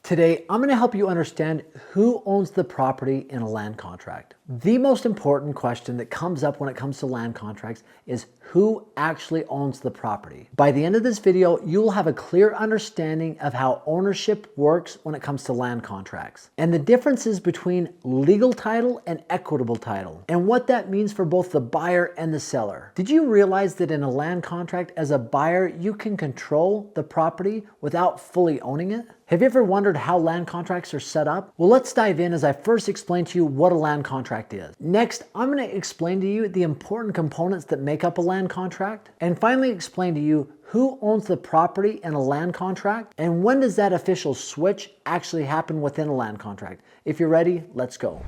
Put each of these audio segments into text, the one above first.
Today, I'm going to help you understand who owns the property in a land contract. The most important question that comes up when it comes to land contracts is who actually owns the property. By the end of this video, you'll have a clear understanding of how ownership works when it comes to land contracts and the differences between legal title and equitable title and what that means for both the buyer and the seller. Did you realize that in a land contract, as a buyer, you can control the property without fully owning it? Have you ever wondered how land contracts are set up? Well, let's dive in as I first explain to you what a land contract is. Next, I'm going to explain to you the important components that make up a land contract, and finally explain to you who owns the property in a land contract and when does that official switch actually happen within a land contract. If you're ready, let's go.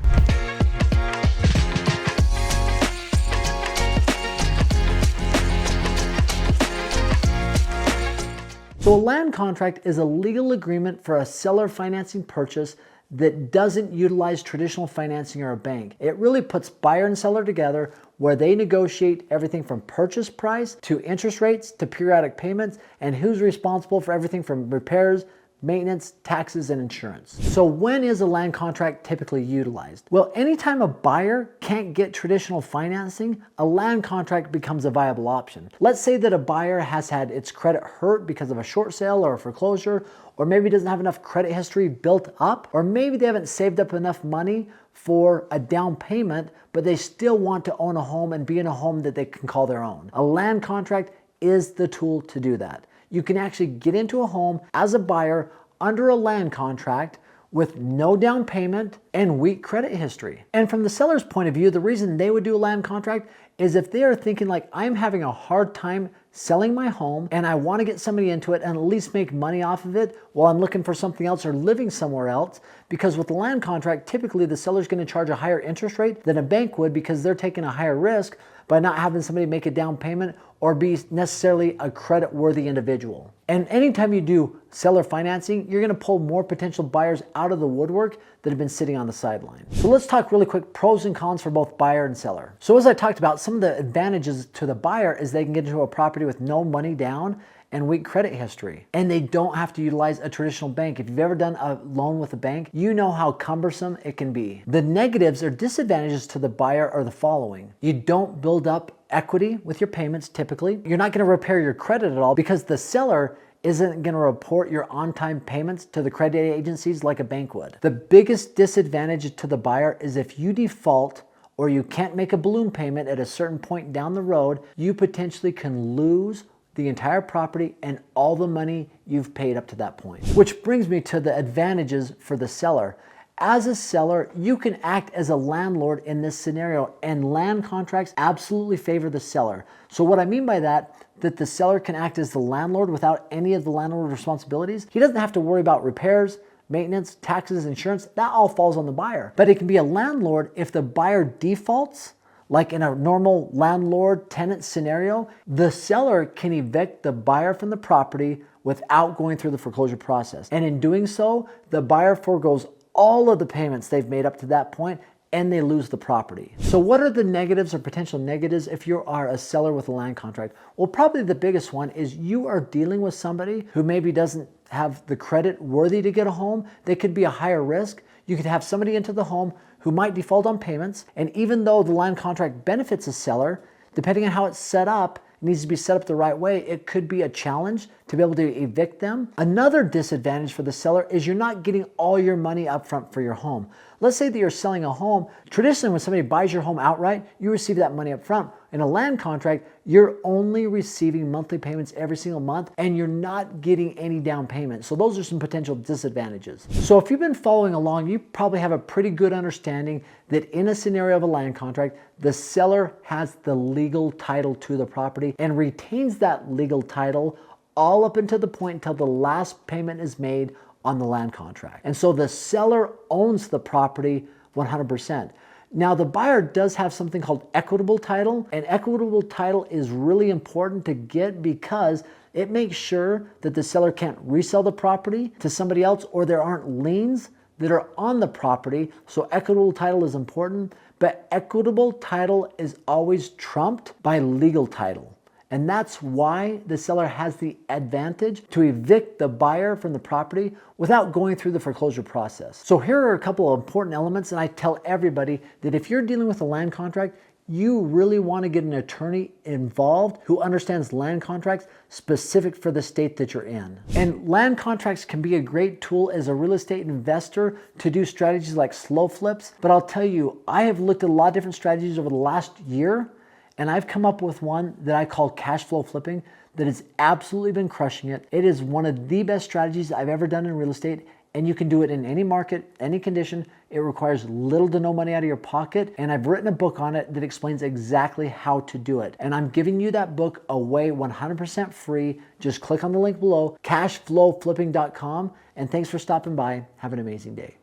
So a land contract is a legal agreement for a seller financing purchase that doesn't utilize traditional financing or a bank. It really puts buyer and seller together where they negotiate everything from purchase price to interest rates to periodic payments and who's responsible for everything from repairs, maintenance, taxes, and insurance. So when is a land contract typically utilized? Well, anytime a buyer can't get traditional financing, a land contract becomes a viable option. Let's say that a buyer has had its credit hurt because of a short sale or a foreclosure, or maybe doesn't have enough credit history built up, or maybe they haven't saved up enough money for a down payment, but they still want to own a home and be in a home that they can call their own. A land contract is the tool to do that. You can actually get into a home as a buyer under a land contract with no down payment and weak credit history. And from the seller's point of view, the reason they would do a land contract is if they are thinking like, I'm having a hard time selling my home and I want to get somebody into it and at least make money off of it while I'm looking for something else or living somewhere else. Because with the land contract, typically the seller's going to charge a higher interest rate than a bank would because they're taking a higher risk by not having somebody make a down payment or be necessarily a credit-worthy individual. And anytime you do seller financing, you're going to pull more potential buyers out of the woodwork that have been sitting on the sideline. So let's talk really quick pros and cons for both buyer and seller. So as I talked about, some of the advantages to the buyer is they can get into a property with no money down and weak credit history. And they don't have to utilize a traditional bank. If you've ever done a loan with a bank, you know how cumbersome it can be. The negatives or disadvantages to the buyer are the following. You don't build up equity with your payments typically. You're not going to repair your credit at all because the seller isn't going to report your on-time payments to the credit agencies like a bank would. The biggest disadvantage to the buyer is if you default or you can't make a balloon payment at a certain point down the road, you potentially can lose the entire property and all the money you've paid up to that point. Which brings me to the advantages for the seller. As a seller, you can act as a landlord in this scenario, and land contracts absolutely favor the seller. So what I mean by that the seller can act as the landlord without any of the landlord responsibilities. He doesn't have to worry about repairs, maintenance, taxes, insurance. That all falls on the buyer. But it can be a landlord if the buyer defaults. Like in a normal landlord-tenant scenario, the seller can evict the buyer from the property without going through the foreclosure process. And in doing so, the buyer forgoes all of the payments they've made up to that point and they lose the property. So what are the negatives or potential negatives if you are a seller with a land contract? Well, probably the biggest one is you are dealing with somebody who maybe doesn't have the credit worthy to get a home. They could be a higher risk. You could have somebody into the home who might default on payments. And even though the land contract benefits a seller, depending on how it's set up, it needs to be set up the right way, it could be a challenge to be able to evict them. Another disadvantage for the seller is you're not getting all your money up front for your home. Let's say that you're selling a home. Traditionally, when somebody buys your home outright, you receive that money up front. In a land contract, you're only receiving monthly payments every single month and you're not getting any down payment. So those are some potential disadvantages. So if you've been following along, you probably have a pretty good understanding that in a scenario of a land contract, the seller has the legal title to the property and retains that legal title all up until the point until the last payment is made on the land contract. And so the seller owns the property 100%. Now the buyer does have something called equitable title, and equitable title is really important to get because it makes sure that the seller can't resell the property to somebody else or there aren't liens that are on the property. So equitable title is important, but equitable title is always trumped by legal title. And that's why the seller has the advantage to evict the buyer from the property without going through the foreclosure process. So here are a couple of important elements, and I tell everybody that if you're dealing with a land contract, you really want to get an attorney involved who understands land contracts specific for the state that you're in. And land contracts can be a great tool as a real estate investor to do strategies like slow flips. But I'll tell you, I have looked at a lot of different strategies over the last year, and I've come up with one that I call cash flow flipping that has absolutely been crushing it. It is one of the best strategies I've ever done in real estate. And you can do it in any market, any condition. It requires little to no money out of your pocket. And I've written a book on it that explains exactly how to do it. And I'm giving you that book away 100% free. Just click on the link below, cashflowflipping.com. And thanks for stopping by. Have an amazing day.